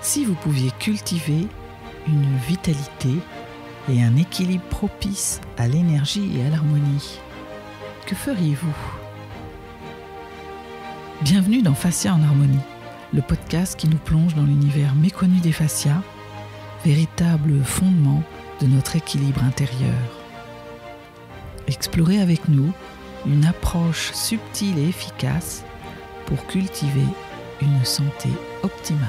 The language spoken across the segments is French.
Si vous pouviez cultiver une vitalité et un équilibre propice à l'énergie et à l'harmonie, que feriez-vous ? Bienvenue dans Fascia en harmonie, le podcast qui nous plonge dans l'univers méconnu des fascias, véritable fondement de notre équilibre intérieur. Explorez avec nous une approche subtile et efficace pour cultiver une santé optimale.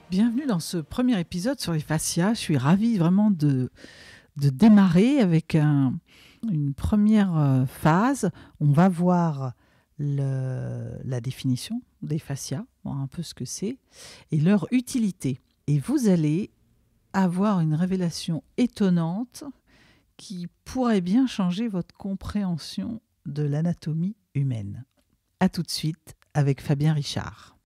Bienvenue dans ce premier épisode sur les fascias. Je suis ravie vraiment de démarrer avec une première phase. On va voir la définition des fascias, voir un peu ce que c'est, et leur utilité. Et vous allez avoir une révélation étonnante qui pourrait bien changer votre compréhension de l'anatomie humaine. À tout de suite avec Fabien Richard.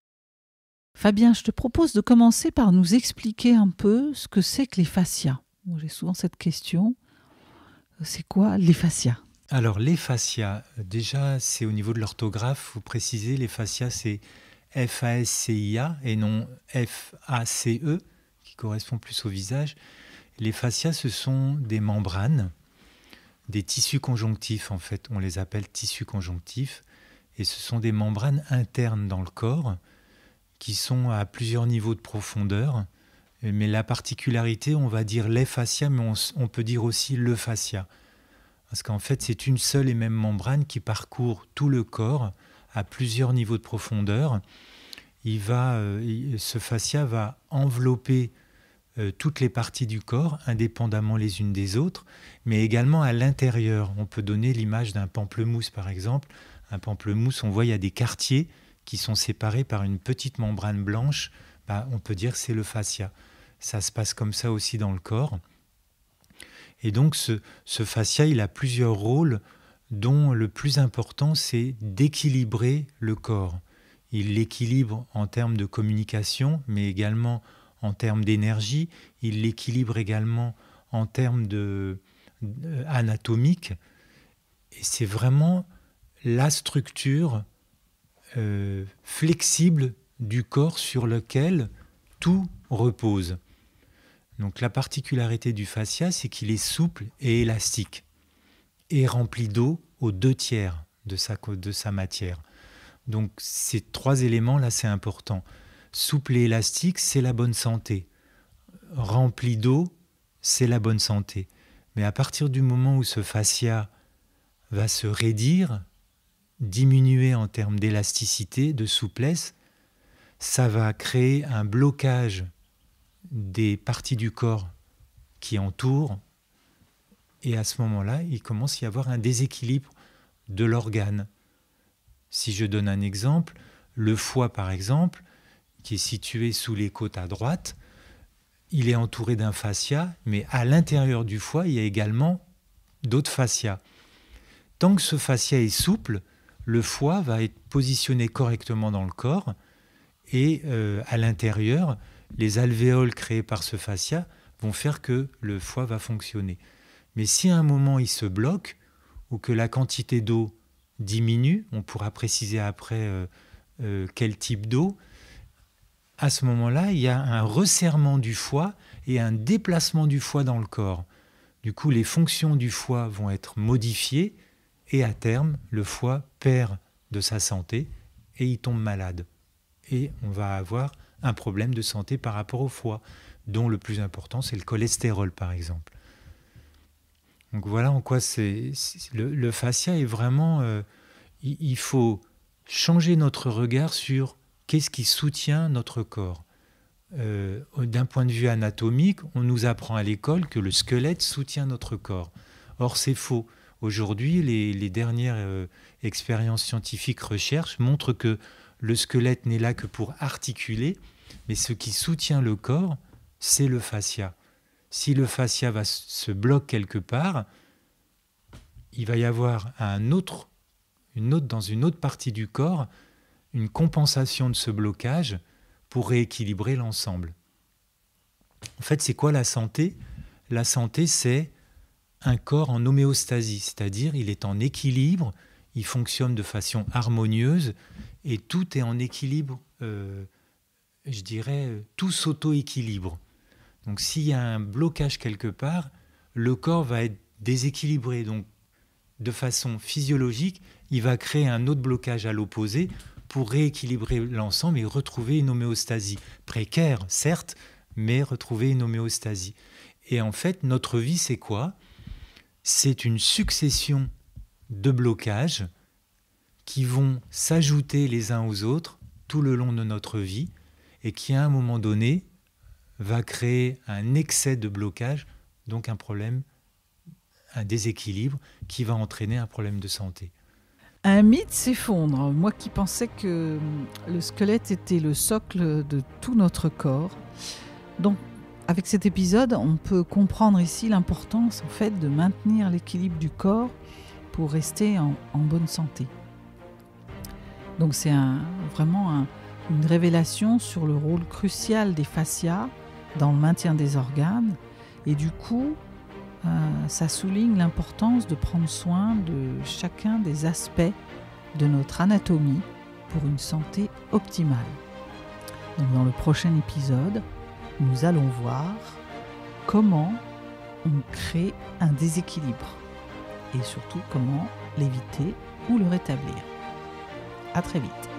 Fabien, je te propose de commencer par nous expliquer un peu ce que c'est que les fascias. J'ai souvent cette question. C'est quoi les fascias ? Alors, les fascias, déjà, c'est au niveau de l'orthographe. Vous précisez, les fascias, c'est F-A-S-C-I-A et non F-A-C-E, qui correspond plus au visage. Les fascias, ce sont des membranes, des tissus conjonctifs, en fait. On les appelle tissus conjonctifs. Et ce sont des membranes internes dans le corps qui sont à plusieurs niveaux de profondeur. Mais la particularité, on va dire les fascias, mais on peut dire aussi le fascia. Parce qu'en fait, c'est une seule et même membrane qui parcourt tout le corps à plusieurs niveaux de profondeur. Ce fascia va envelopper toutes les parties du corps, indépendamment les unes des autres, mais également à l'intérieur. On peut donner l'image d'un pamplemousse, par exemple. Un pamplemousse, on voit, il y a des quartiers qui sont séparés par une petite membrane blanche. On peut dire que c'est le fascia. Ça se passe comme ça aussi dans le corps. Et donc, ce fascia, il a plusieurs rôles, dont le plus important, c'est d'équilibrer le corps. Il l'équilibre en termes de communication, mais également en termes d'énergie. Il l'équilibre également en termes anatomiques. Et c'est vraiment la structure flexible du corps sur lequel tout repose. Donc la particularité du fascia, c'est qu'il est souple et élastique et rempli d'eau aux 2/3 de sa matière. Donc ces trois éléments-là, c'est important. Souple et élastique, c'est la bonne santé. Rempli d'eau, c'est la bonne santé. Mais à partir du moment où ce fascia va se raidir, diminuer en termes d'élasticité, de souplesse, ça va créer un blocage des parties du corps qui entourent, et à ce moment-là, il commence à y avoir un déséquilibre de l'organe. Si je donne un exemple, le foie par exemple, qui est situé sous les côtes à droite, il est entouré d'un fascia, mais à l'intérieur du foie, il y a également d'autres fascias. Tant que ce fascia est souple, le foie va être positionné correctement dans le corps, et à l'intérieur, les alvéoles créées par ce fascia vont faire que le foie va fonctionner. Mais si à un moment il se bloque, ou que la quantité d'eau diminue, on pourra préciser après quel type d'eau, à ce moment-là, il y a un resserrement du foie et un déplacement du foie dans le corps. Du coup, les fonctions du foie vont être modifiées, et à terme, le foie perd de sa santé et il tombe malade. Et on va avoir un problème de santé par rapport au foie, dont le plus important, c'est le cholestérol, par exemple. Donc voilà en quoi le fascia est vraiment... il faut changer notre regard sur qu'est-ce qui soutient notre corps. D'un point de vue anatomique, on nous apprend à l'école que le squelette soutient notre corps. Or, c'est faux. Aujourd'hui, les dernières expériences scientifiques, recherches, montrent que le squelette n'est là que pour articuler, mais ce qui soutient le corps, c'est le fascia. Si le fascia se bloque quelque part, il va y avoir dans une autre partie du corps une compensation de ce blocage pour rééquilibrer l'ensemble. En fait, c'est quoi la santé ? La santé, c'est un corps en homéostasie, c'est-à-dire il est en équilibre, il fonctionne de façon harmonieuse et tout est en équilibre, je dirais, tout s'auto-équilibre. Donc s'il y a un blocage quelque part, le corps va être déséquilibré. Donc de façon physiologique, il va créer un autre blocage à l'opposé pour rééquilibrer l'ensemble et retrouver une homéostasie. Précaire, certes, mais retrouver une homéostasie. Et en fait, notre vie, c'est quoi ? C'est une succession de blocages qui vont s'ajouter les uns aux autres tout le long de notre vie et qui, à un moment donné, va créer un excès de blocage, donc un problème, un déséquilibre qui va entraîner un problème de santé. Un mythe s'effondre. Moi qui pensais que le squelette était le socle de tout notre corps. Donc, avec cet épisode, on peut comprendre ici l'importance en fait de maintenir l'équilibre du corps pour rester en bonne santé. Donc c'est vraiment une révélation sur le rôle crucial des fascias dans le maintien des organes. Et du coup, ça souligne l'importance de prendre soin de chacun des aspects de notre anatomie pour une santé optimale. Donc dans le prochain épisode, nous allons voir comment on crée un déséquilibre et surtout comment l'éviter ou le rétablir. À très vite.